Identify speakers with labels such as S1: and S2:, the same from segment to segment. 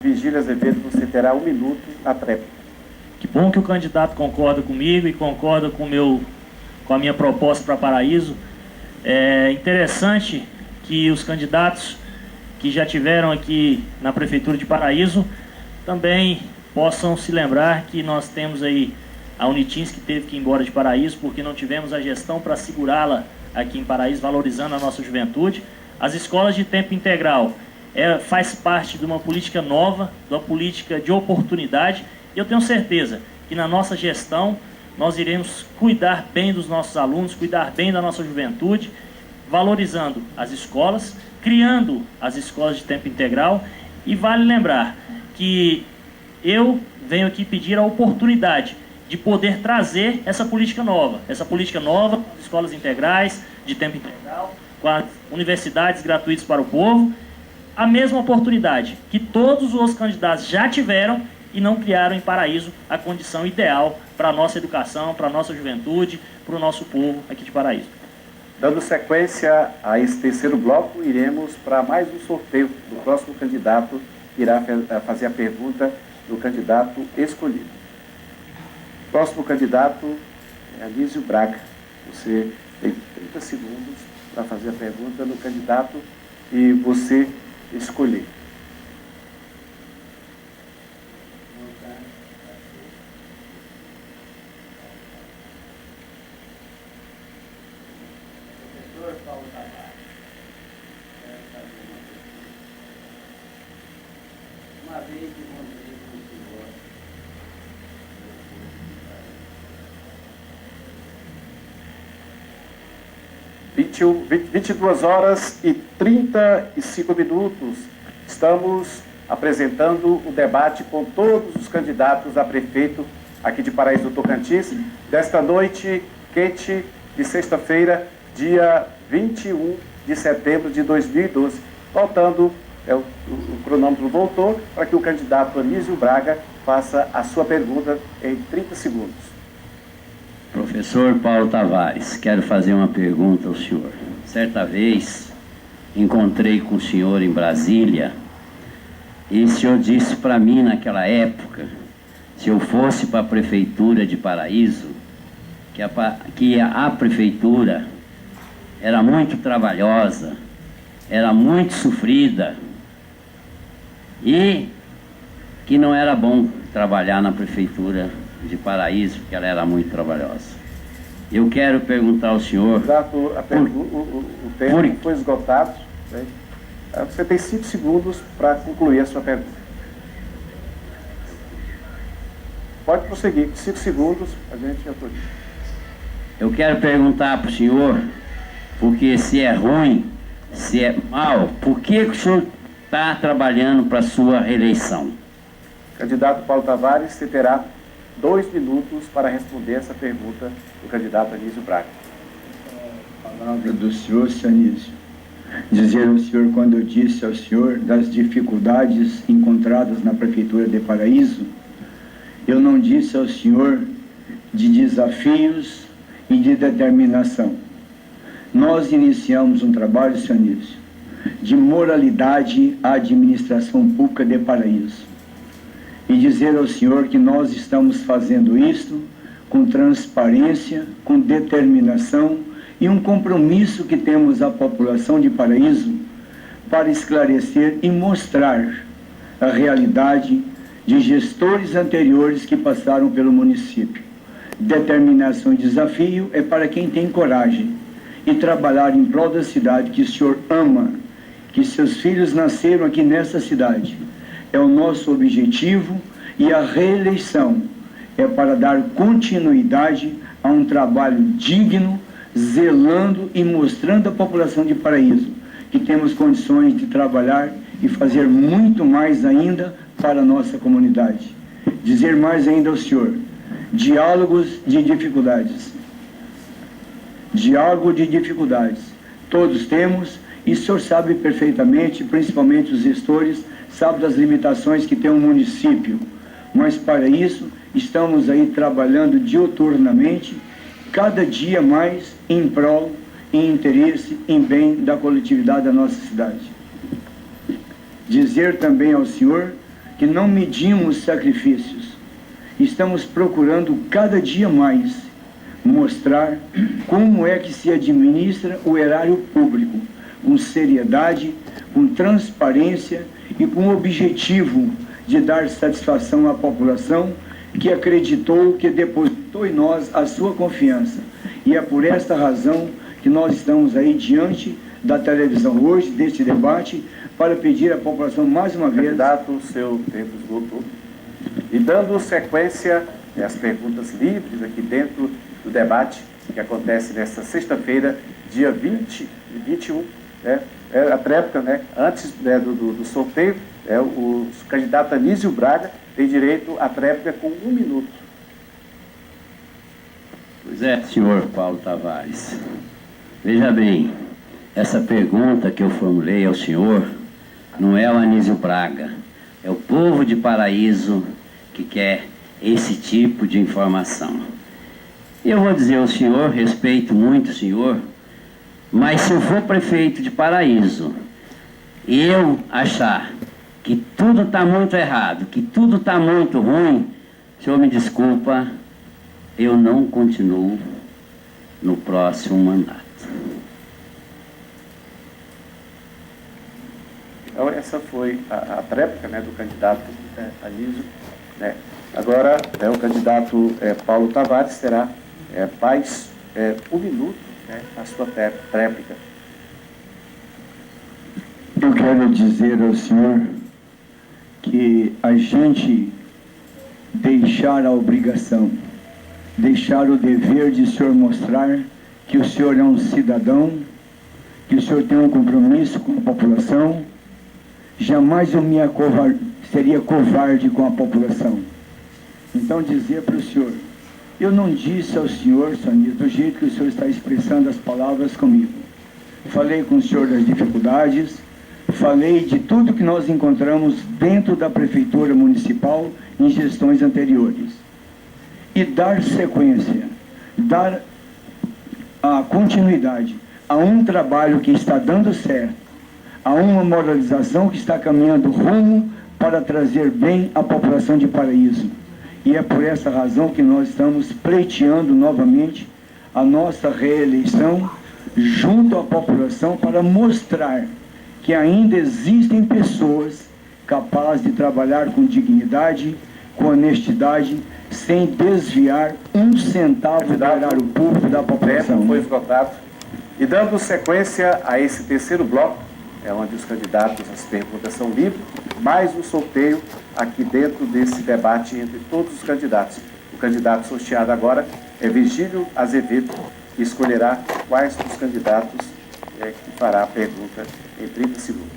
S1: Virgílio Azevedo, você terá 1 minuto na tréplica.
S2: Que bom que o candidato concorda comigo e concorda com a minha proposta para Paraíso. É interessante que os candidatos que já tiveram aqui na Prefeitura de Paraíso também possam se lembrar que nós temos aí a Unitins, que teve que ir embora de Paraíso porque não tivemos a gestão para segurá-la aqui em Paraíso, valorizando a nossa juventude. As escolas de tempo integral faz parte de uma política nova, de uma política de oportunidade, e eu tenho certeza que na nossa gestão nós iremos cuidar bem dos nossos alunos, cuidar bem da nossa juventude, valorizando as escolas, criando as escolas de tempo integral. E vale lembrar que eu venho aqui pedir a oportunidade de poder trazer essa política nova, escolas integrais, de tempo integral, com as universidades gratuitas para o povo, a mesma oportunidade que todos os candidatos já tiveram e não criaram em Paraíso a condição ideal para a nossa educação, para a nossa juventude, para o nosso povo aqui de Paraíso.
S1: Dando sequência a esse terceiro bloco, iremos para mais um sorteio do próximo candidato que irá fazer a pergunta do candidato escolhido. O próximo candidato é Anísio Braga. Você tem 30 segundos para fazer a pergunta do candidato e você escolher.
S3: Professor Paulo Tavares, quero saber uma vez encontrei com o senhor.
S1: 22 horas e 35 minutos. Estamos apresentando o debate com todos os candidatos a prefeito aqui de Paraíso do Tocantins, desta noite quente de sexta-feira, dia 21 de setembro de 2012. Voltando, o cronômetro voltou para que o candidato Anísio Braga faça a sua pergunta em 30 segundos.
S3: Professor Paulo Tavares, quero fazer uma pergunta ao senhor. Certa vez, encontrei com o senhor em Brasília e o senhor disse para mim naquela época, se eu fosse para a Prefeitura de Paraíso, que a Prefeitura era muito trabalhosa, era muito sofrida e que não era bom trabalhar na Prefeitura de Paraíso, porque ela era muito trabalhosa. Eu quero perguntar ao senhor...
S1: O tempo foi esgotado. Né? Você tem 5 segundos para concluir a sua pergunta. Pode prosseguir, 5 segundos, a gente autoriza.
S3: Eu quero perguntar para o senhor, porque se é ruim, se é mal, por que o senhor está trabalhando para a sua reeleição?
S1: Candidato Paulo Tavares, você terá 2 minutos para responder essa pergunta do candidato Anísio Braga.
S4: A palavra do senhor, Anísio. Dizer ao senhor, quando eu disse ao senhor das dificuldades encontradas na Prefeitura de Paraíso, eu não disse ao senhor de desafios e de determinação. Nós iniciamos um trabalho, Anísio, de moralidade à administração pública de Paraíso. E dizer ao senhor que nós estamos fazendo isto com transparência, com determinação e um compromisso que temos à população de Paraíso para esclarecer e mostrar a realidade de gestores anteriores que passaram pelo município. Determinação e desafio é para quem tem coragem e trabalhar em prol da cidade que o senhor ama, que seus filhos nasceram aqui nessa cidade. É o nosso objetivo e a reeleição é para dar continuidade a um trabalho digno, zelando e mostrando à população de Paraíso que temos condições de trabalhar e fazer muito mais ainda para a nossa comunidade. Dizer mais ainda ao senhor, diálogos de dificuldades. Diálogo de dificuldades. Todos temos e o senhor sabe perfeitamente, principalmente os gestores, sabe das limitações que tem o município, mas para isso estamos aí trabalhando diuturnamente, cada dia mais em prol, em interesse, em bem da coletividade da nossa cidade. Dizer também ao senhor que não medimos sacrifícios. Estamos procurando cada dia mais mostrar como é que se administra o erário público, com seriedade, com transparência e com o objetivo de dar satisfação à população que acreditou, que depositou em nós a sua confiança. E é por esta razão que nós estamos aí diante da televisão hoje, deste debate, para pedir à população mais uma vez...
S1: Candidato, o seu tempo esgotou. E dando sequência às perguntas livres aqui dentro do debate que acontece nesta sexta-feira, dia 20 e 21, né? A tréplica, né? Antes, né, do sorteio, o candidato Anísio Braga tem direito à tréplica com 1 minuto.
S3: Pois é, senhor Paulo Tavares. Veja bem, essa pergunta que eu formulei ao senhor não é o Anísio Braga, é o povo de Paraíso que quer esse tipo de informação. Eu vou dizer ao senhor, respeito muito o senhor, mas se eu for prefeito de Paraíso e eu achar que tudo está muito errado, que tudo está muito ruim, o senhor me desculpa, eu não continuo no próximo mandato.
S1: Então, essa foi a tréplica, né, do candidato Anísio, né? Agora, o candidato Paulo Tavares terá mais 1 minuto, né, a sua tréplica.
S4: Eu quero dizer ao senhor que a gente deixar a obrigação, deixar o dever de o senhor mostrar que o senhor é um cidadão, que o senhor tem um compromisso com a população. Jamais eu seria covarde com a população. Então dizer para o senhor, eu não disse ao senhor, Sonis, do jeito que o senhor está expressando as palavras comigo. Falei com o senhor das dificuldades, falei de tudo que nós encontramos dentro da Prefeitura Municipal em gestões anteriores. E dar sequência, dar a continuidade a um trabalho que está dando certo, a uma moralização que está caminhando rumo para trazer bem à população de Paraíso. E é por essa razão que nós estamos pleiteando novamente a nossa reeleição junto à população para mostrar que ainda existem pessoas capazes de trabalhar com dignidade, com honestidade, sem desviar 1 centavo do erário público da população.
S1: Foi esgotado. E dando sequência a esse terceiro bloco, onde os candidatos, as perguntas são livres, mais um sorteio aqui dentro desse debate entre todos os candidatos. O candidato sorteado agora é Virgílio Azevedo, que escolherá quais dos candidatos que fará a pergunta em 30 segundos.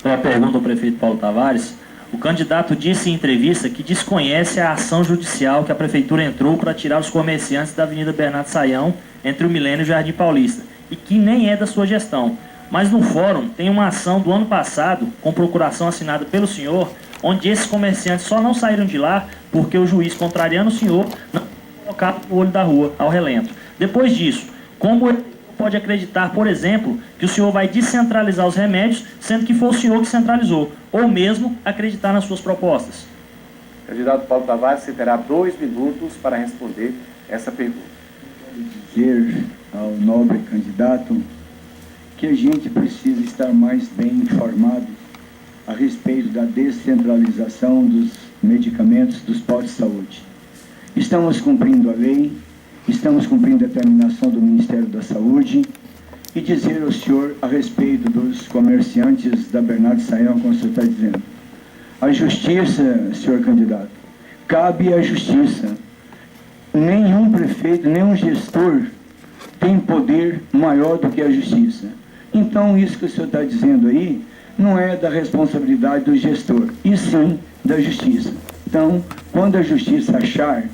S2: Então, a pergunta ao prefeito Paulo Tavares. O candidato disse em entrevista que desconhece a ação judicial que a prefeitura entrou para tirar os comerciantes da Avenida Bernardo Saião, entre o Milênio e o Jardim Paulista, e que nem é da sua gestão. Mas no fórum tem uma ação do ano passado, com procuração assinada pelo senhor, onde esses comerciantes só não saíram de lá porque o juiz, contrariando o senhor, não colocava no olho da rua, ao relento. Depois disso, como ele pode acreditar, por exemplo, que o senhor vai descentralizar os remédios, sendo que foi o senhor que centralizou, ou mesmo acreditar nas suas propostas?
S1: Candidato Paulo Tavares, você terá 2 minutos para responder essa pergunta.
S4: Quero dizer ao nobre candidato que a gente precisa estar mais bem informado a respeito da descentralização dos medicamentos dos postos de saúde. Estamos cumprindo a lei, estamos cumprindo a determinação do Ministério da Saúde, e dizer ao senhor a respeito dos comerciantes da Bernardo Saião, como o senhor está dizendo. A justiça, senhor candidato, cabe à justiça. Nenhum prefeito, nenhum gestor tem poder maior do que a justiça. Então, isso que o senhor está dizendo aí não é da responsabilidade do gestor, e sim da justiça. Então, quando a justiça achar,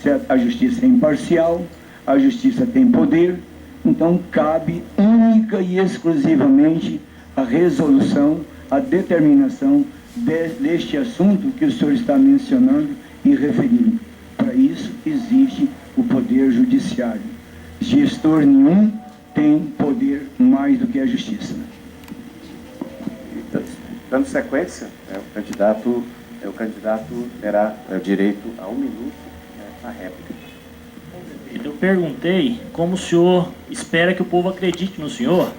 S4: se a justiça é imparcial, a justiça tem poder, então cabe única e exclusivamente a resolução, a determinação deste assunto que o senhor está mencionando e referindo. Para isso existe o poder judiciário. Gestor nenhum tem poder mais do que a justiça.
S1: Dando sequência, o candidato o candidato terá direito a 1 minuto, né, na réplica.
S2: Eu perguntei como o senhor espera que o povo acredite no senhor,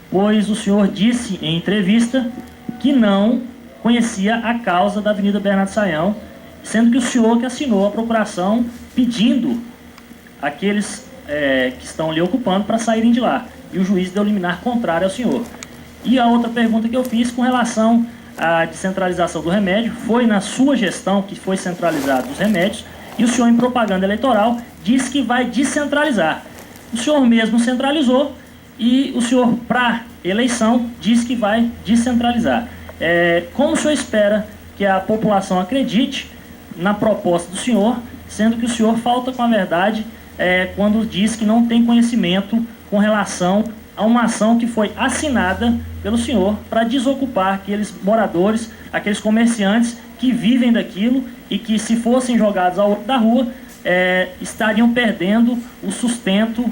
S2: pois o senhor disse em entrevista que não conhecia a causa da Avenida Bernardo Sayão, sendo que o senhor que assinou a procuração pedindo aqueles que estão ali ocupando para saírem de lá. E o juiz deu liminar contrário ao senhor. E a outra pergunta que eu fiz com relação à descentralização do remédio, foi na sua gestão que foi centralizado os remédios, e o senhor em propaganda eleitoral disse que vai descentralizar. O senhor mesmo centralizou e o senhor, para eleição, disse que vai descentralizar. Como o senhor espera que a população acredite na proposta do senhor, sendo que o senhor falta com a verdade quando diz que não tem conhecimento com relação a uma ação que foi assinada pelo senhor para desocupar aqueles moradores, aqueles comerciantes que vivem daquilo e que, se fossem jogados ao outro da rua, estariam perdendo o sustento